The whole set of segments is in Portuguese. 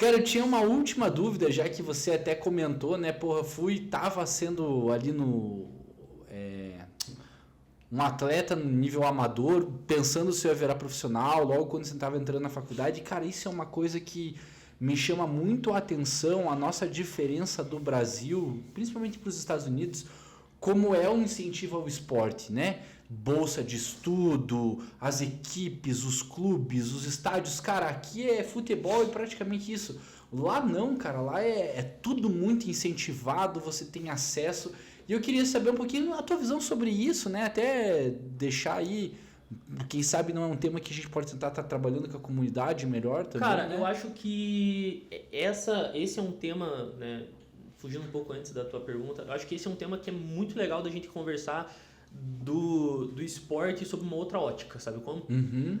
Cara, eu tinha uma última dúvida, já que você até comentou, né? Porra, tava sendo ali um atleta no nível amador, pensando se eu ia virar profissional, logo quando você estava entrando na faculdade. Cara, isso é uma coisa que me chama muito a atenção, a nossa diferença do Brasil, principalmente para os Estados Unidos, como é um incentivo ao esporte, né? Bolsa de estudo, as equipes, os clubes, os estádios. Cara, aqui é futebol e praticamente isso. Lá não, cara, lá é tudo muito incentivado, você tem acesso. E eu queria saber um pouquinho a tua visão sobre isso, né? Até deixar aí, quem sabe não é um tema que a gente pode tentar estar trabalhando com a comunidade melhor também. Cara, né? eu acho que esse é um tema, né? Fugindo um pouco antes da tua pergunta, eu acho que esse é um tema que é muito legal da gente conversar do esporte sob uma outra ótica, sabe como? Uhum.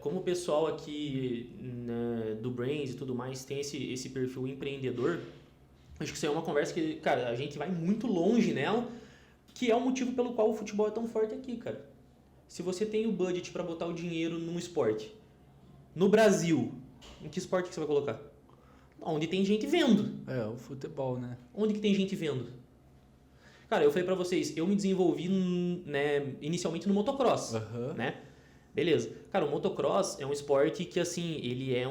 Como o pessoal aqui, né, do Brains e tudo mais tem esse perfil empreendedor, acho que isso é uma conversa que, cara, a gente vai muito longe nela, que é o motivo pelo qual o futebol é tão forte aqui, cara. Se você tem o budget para botar o dinheiro num esporte, no Brasil, em que esporte que você vai colocar? Onde tem gente vendo. O futebol, né? Onde que tem gente vendo? Cara, eu falei pra vocês, eu me desenvolvi, né, inicialmente no motocross, né? Beleza. Cara, o motocross é um esporte que, assim, ele é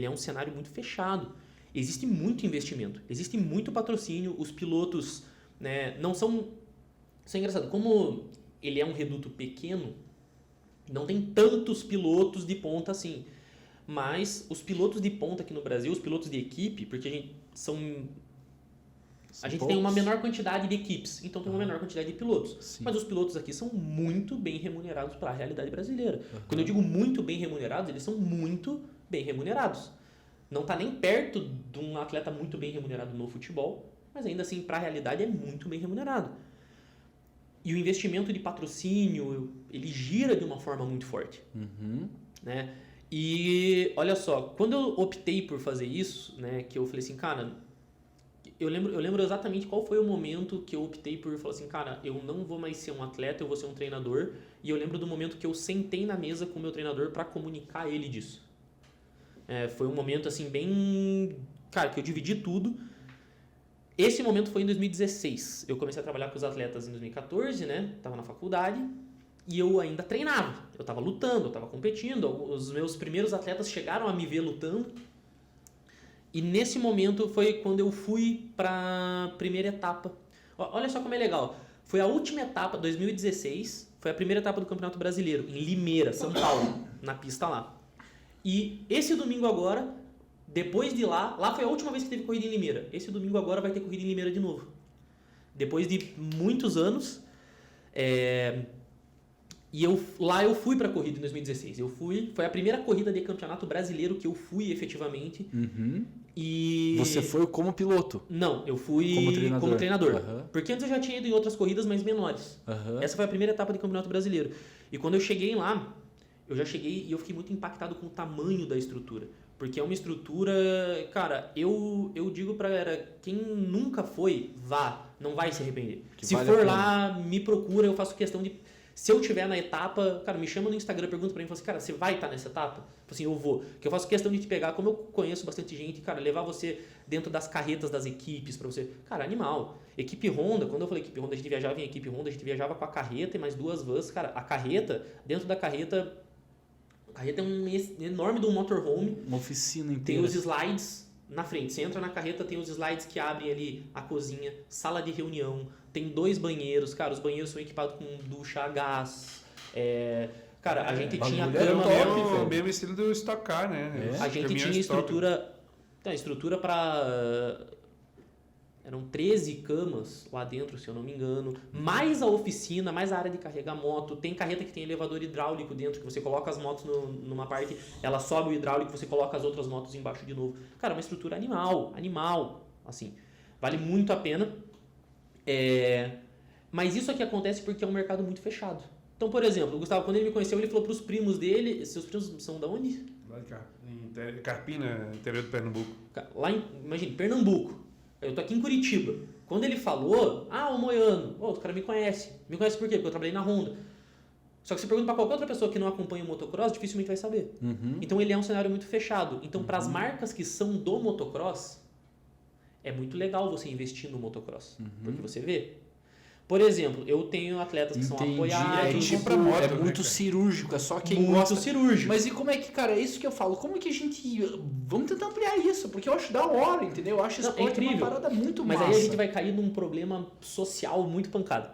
um cenário muito fechado. Existe muito investimento, existe muito patrocínio, os pilotos, né, não são... Isso é engraçado, como ele é um reduto pequeno, não tem tantos pilotos de ponta assim. Mas os pilotos de ponta aqui no Brasil, os pilotos de equipe, porque a gente tem uma menor quantidade de equipes, então tem uma menor quantidade de pilotos. Sim. Mas os pilotos aqui são muito bem remunerados para a realidade brasileira. Quando eu digo muito bem remunerados, eles são muito bem remunerados. Não está nem perto de um atleta muito bem remunerado no futebol, mas ainda assim, para a realidade, é muito bem remunerado. E o investimento de patrocínio, ele gira de uma forma muito forte. Né? E olha só, quando eu optei por fazer isso, né, que eu falei assim, cara, eu lembro exatamente qual foi o momento que eu optei por falar assim, cara, eu não vou mais ser um atleta, eu vou ser um treinador. E eu lembro do momento que eu sentei na mesa com o meu treinador para comunicar a ele disso. Foi um momento assim bem, cara, que eu dividi tudo. Esse momento foi em 2016. Eu comecei a trabalhar com os atletas em 2014, né? Tava na faculdade. E eu ainda treinava, eu estava lutando, eu estava competindo, os meus primeiros atletas chegaram a me ver lutando. E nesse momento foi quando eu fui para a primeira etapa. Olha só como é legal, foi a última etapa, 2016, foi a primeira etapa do Campeonato Brasileiro, em Limeira, São Paulo, na pista lá. E esse domingo agora, depois de lá foi a última vez que teve corrida em Limeira. Esse domingo agora vai ter corrida em Limeira de novo. Depois de muitos anos... E eu fui pra corrida em 2016. Foi a primeira corrida de campeonato brasileiro que eu fui efetivamente. E... Você foi como piloto? Não, eu fui como treinador. Porque antes eu já tinha ido em outras corridas, mas menores. Essa foi a primeira etapa de campeonato brasileiro. E quando eu cheguei lá, eu fiquei muito impactado com o tamanho da estrutura. Porque é uma estrutura... Cara, eu digo pra galera, quem nunca foi, vá. Não vai se arrepender. Se for lá, me procura, eu faço questão de... Se eu estiver na etapa, cara, me chama no Instagram, pergunta pra mim, fala assim, cara, você vai estar nessa etapa? Assim, eu vou. Que eu faço questão de te pegar, como eu conheço bastante gente, cara, levar você dentro das carretas das equipes pra você. Cara, animal. Equipe Honda, quando eu falei equipe Honda, a gente viajava em equipe Honda, a gente viajava com a carreta e mais 2 vans. Cara, a carreta, dentro da carreta... A carreta é um enorme de um motorhome. Uma oficina inteira. Tem os slides na frente. Você entra na carreta, tem os slides que abrem ali a cozinha, sala de reunião, tem 2 banheiros, cara, os banheiros são equipados com ducha a gás, cara, a gente tinha cama... É o mesmo estilo do Stock Car, né? A gente tinha estrutura para... Eram 13 camas lá dentro, se eu não me engano, mais a oficina, mais a área de carregar moto. Tem carreta que tem elevador hidráulico dentro, que você coloca as motos numa parte, ela sobe o hidráulico, você coloca as outras motos embaixo de novo. Cara, uma estrutura animal, assim, vale muito a pena. Mas isso aqui acontece porque é um mercado muito fechado. Então, por exemplo, o Gustavo, quando ele me conheceu, ele falou para os primos dele, seus primos são de onde? Lá de Carpina, interior de Pernambuco. Imagina, Pernambuco. Eu tô aqui em Curitiba. Quando ele falou, o Moiano, os caras me conhecem. Me conhecem por quê? Porque eu trabalhei na Honda. Só que se pergunta pra qualquer outra pessoa que não acompanha o motocross, dificilmente vai saber. Uhum. Então ele é um cenário muito fechado. Então para as marcas que são do motocross, é muito legal você investir no motocross. Porque você vê. Por exemplo, eu tenho atletas que são apoiados. tipo, compra moto, é né, muito cara? cirúrgico, é só quem Muito gosta. cirúrgico. Mas e como é que, cara, é isso que eu falo, como é que a gente... Vamos tentar ampliar isso, porque eu acho da hora, entendeu? Eu acho Não, esporte uma incrível. parada muito Mas massa. aí a gente vai cair num problema social muito pancado.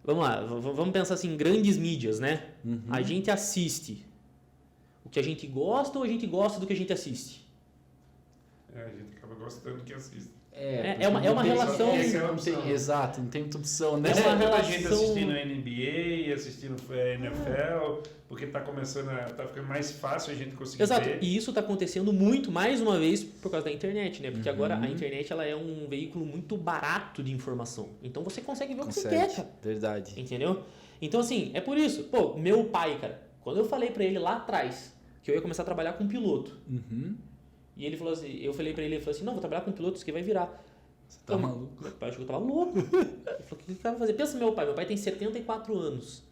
Vamos lá, vamos pensar assim, em grandes mídias, né? A gente assiste o que a gente gosta ou a gente gosta do que a gente assiste? A gente acaba gostando que assiste. É uma relação... Exato, não tem muita opção, né? É uma Muita relação- gente assistindo NBA, assistindo NFL, porque tá começando tá ficando mais fácil a gente conseguir Exato, ver. e isso está acontecendo muito, mais uma vez, por causa da internet, né? Porque agora a internet ela é um veículo muito barato de informação. Então você consegue ver o que você quer, cara. Verdade. Entendeu? Então, assim, é por isso. Pô, meu pai, cara, quando eu falei pra ele lá atrás que eu ia começar a trabalhar com piloto, e ele falou assim, eu falei pra ele, não, vou trabalhar com piloto, isso que vai virar. Você tá maluco? Meu pai achou que eu tava louco. Ele falou, o que o cara vai fazer? Pensa no meu pai tem 74 anos.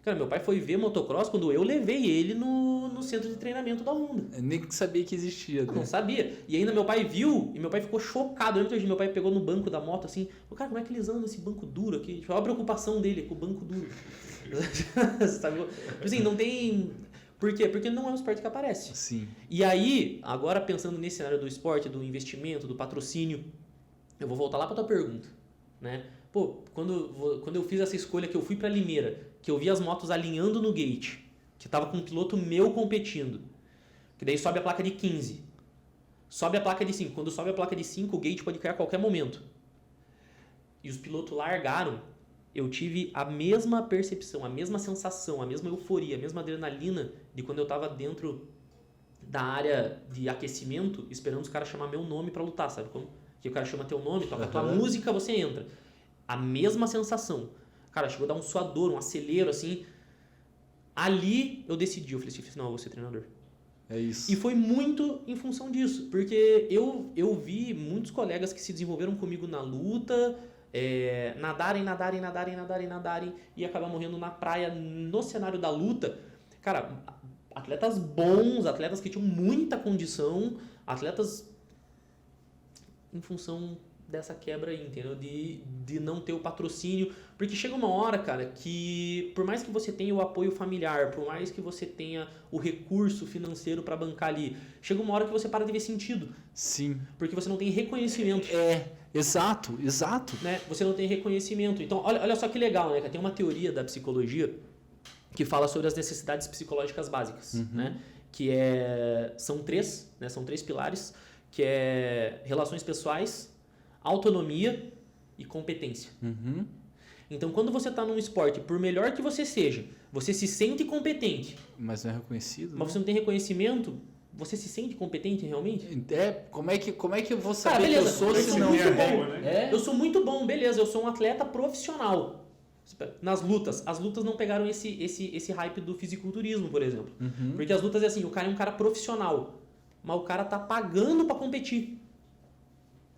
Cara, meu pai foi ver motocross quando eu levei ele no centro de treinamento da Honda. Eu nem sabia que existia, Eu né? não sabia. E ainda meu pai viu e meu pai ficou chocado. Eu lembro que meu pai pegou no banco da moto assim, cara, como é que eles andam nesse banco duro aqui? Tipo, olha a preocupação dele com o banco duro. Sabe? Assim, não tem... Por quê? Porque não é um esporte que aparece. Sim. E aí, agora pensando nesse cenário do esporte, do investimento, do patrocínio, eu vou voltar lá pra tua pergunta, né? Pô, quando eu fiz essa escolha que eu fui pra Limeira, que eu vi as motos alinhando no gate, que tava com um piloto meu competindo, que daí sobe a placa de 15, sobe a placa de 5. Quando sobe a placa de 5, o gate pode cair a qualquer momento. E os pilotos largaram, eu tive a mesma percepção, a mesma sensação, a mesma euforia, a mesma adrenalina de quando eu tava dentro da área de aquecimento, esperando os caras chamar meu nome pra lutar, sabe como? Que o cara chama teu nome, toca a tua música, você entra. A mesma sensação. Cara, chegou a dar um suador, um acelero, assim. Ali eu decidi, eu falei assim, não, eu vou ser treinador. É isso. E foi muito em função disso, porque eu vi muitos colegas que se desenvolveram comigo na luta, nadarem e acabar morrendo na praia no cenário da luta. Cara, atletas bons, atletas que tinham muita condição, atletas em função dessa quebra aí, entendeu? De não ter o patrocínio. Porque chega uma hora, cara, que por mais que você tenha o apoio familiar, por mais que você tenha o recurso financeiro pra bancar ali, chega uma hora que você para de ver sentido. Sim. Porque você não tem reconhecimento. Exato. Né? Você não tem reconhecimento. Então, olha só que legal, né? Tem uma teoria da psicologia que fala sobre as necessidades psicológicas básicas, né? Que são três, né? São 3 pilares, que é relações pessoais, autonomia e competência. Então, quando você está num esporte, por melhor que você seja, você se sente competente, Mas não é reconhecido, mas você não tem reconhecimento, você se sente competente realmente? Como é que eu vou Cara, saber que eu beleza, sou eu se sou não... muito bom. né? Eu sou muito bom, beleza, eu sou um atleta profissional. Nas lutas, as lutas não pegaram esse hype do fisiculturismo, por exemplo. Porque as lutas é assim, o cara é um cara profissional, mas o cara tá pagando para competir.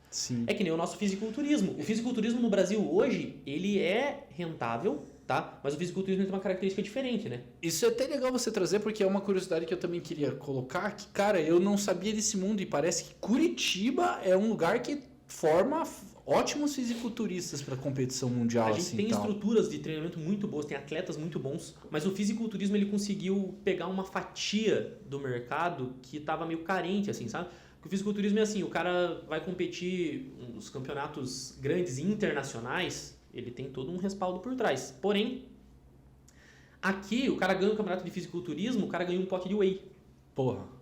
Sim. É que nem o nosso fisiculturismo. O fisiculturismo no Brasil hoje, ele é rentável, tá? Mas o fisiculturismo tem uma característica diferente, né? Isso é até legal você trazer, porque é uma curiosidade que eu também queria colocar, que, cara, eu não sabia desse mundo e parece que Curitiba é um lugar que forma ótimos fisiculturistas para competição mundial. A gente assim, tem tal. estruturas de treinamento muito boas, tem atletas muito bons, mas o fisiculturismo ele conseguiu pegar uma fatia do mercado que estava meio carente, assim, sabe? Porque o fisiculturismo é assim, o cara vai competir nos campeonatos grandes e internacionais, ele tem todo um respaldo por trás. Porém, aqui o cara ganha um campeonato de fisiculturismo, o cara ganha um pote de whey. Porra.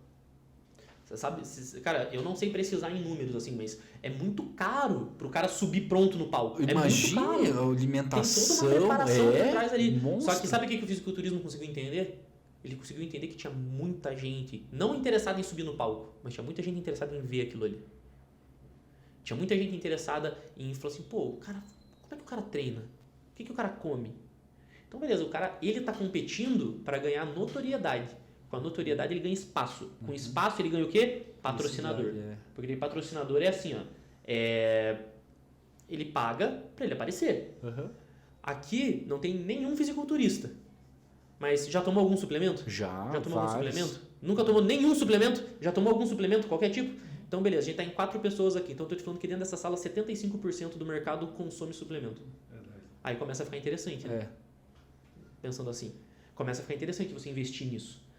Você sabe, cara, eu não sei precisar em números assim, mas é muito caro pro cara subir pronto no palco. Imagina é muito caro. a alimentação. Tem toda uma preparação por trás ali. monstro. Só que sabe o que o fisiculturismo conseguiu entender? Ele conseguiu entender que tinha muita gente não interessada em subir no palco, mas tinha muita gente interessada em ver aquilo ali. Tinha muita gente interessada em falar assim, pô, cara, como é que o cara treina? O que o cara come? Então, beleza, o cara, ele tá competindo para ganhar notoriedade. Com a notoriedade ele ganha espaço. Com espaço ele ganha o quê? Patrocinador. Porque ele patrocinador é assim, ó. Ele paga para ele aparecer. Aqui não tem nenhum fisiculturista. Mas já tomou algum suplemento? Já tomou algum vários. suplemento? Nunca tomou nenhum suplemento? Já tomou algum suplemento, qualquer tipo? Então, beleza, a gente está em 4 pessoas aqui. Então, eu tô te falando que dentro dessa sala, 75% do mercado consome suplemento. Aí começa a ficar interessante, né? É. Pensando assim. Começa a ficar interessante você investir nisso.